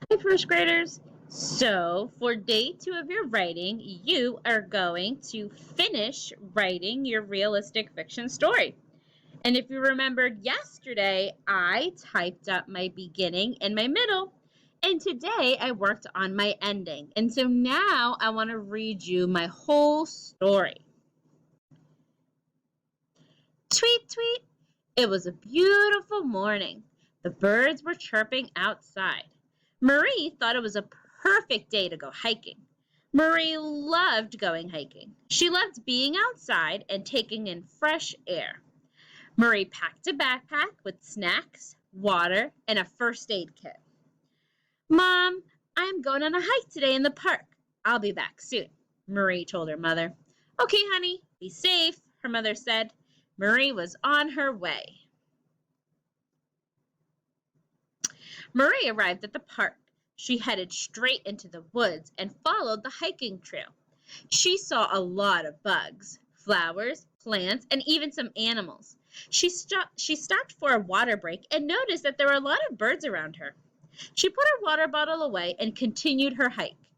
Hi, first graders. So, for day 2 of your writing, you are going to finish writing your realistic fiction story. And if you remembered yesterday, I typed up my beginning and my middle. And today I worked on my ending. And so now I want to read you my whole story. Tweet, tweet. It was a beautiful morning. The birds were chirping outside. Marie thought it was a perfect day to go hiking. Marie loved going hiking. She loved being outside and taking in fresh air. Marie packed a backpack with snacks, water, and a first aid kit. Mom, I'm going on a hike today in the park. I'll be back soon, Marie told her mother. Okay, honey, be safe, her mother said. Marie was on her way. Marie arrived at the park. She headed straight into the woods and followed the hiking trail. She saw a lot of bugs, flowers, plants, and even some animals. She stopped for a water break and noticed that there were a lot of birds around her. She put her water bottle away and continued her hike.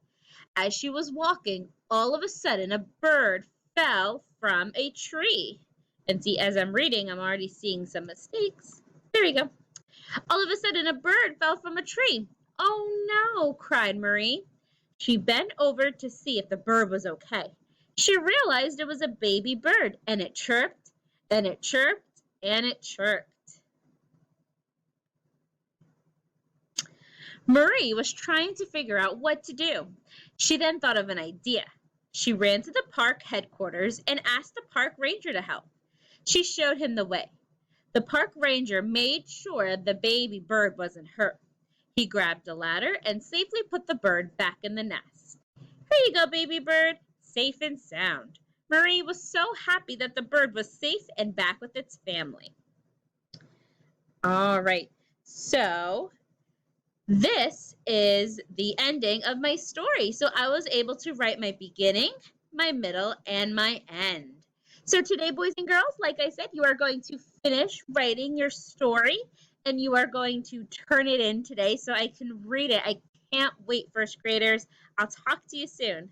As she was walking, all of a sudden a bird fell from a tree. And see, as I'm reading, I'm already seeing some mistakes. There we go. All of a sudden, a bird fell from a tree. Oh no, cried Marie. She bent over to see if the bird was okay. She realized it was a baby bird, and it chirped, and it chirped, and it chirped. Marie was trying to figure out what to do. She then thought of an idea. She ran to the park headquarters and asked the park ranger to help. She showed him the way. The park ranger made sure the baby bird wasn't hurt. He grabbed a ladder and safely put the bird back in the nest. Here you go, baby bird, safe and sound. Marie was so happy that the bird was safe and back with its family. All right, so this is the ending of my story. So I was able to write my beginning, my middle, and my end. So today, boys and girls, like I said, you are going to finish writing your story and you are going to turn it in today so I can read it. I can't wait, first graders. I'll talk to you soon.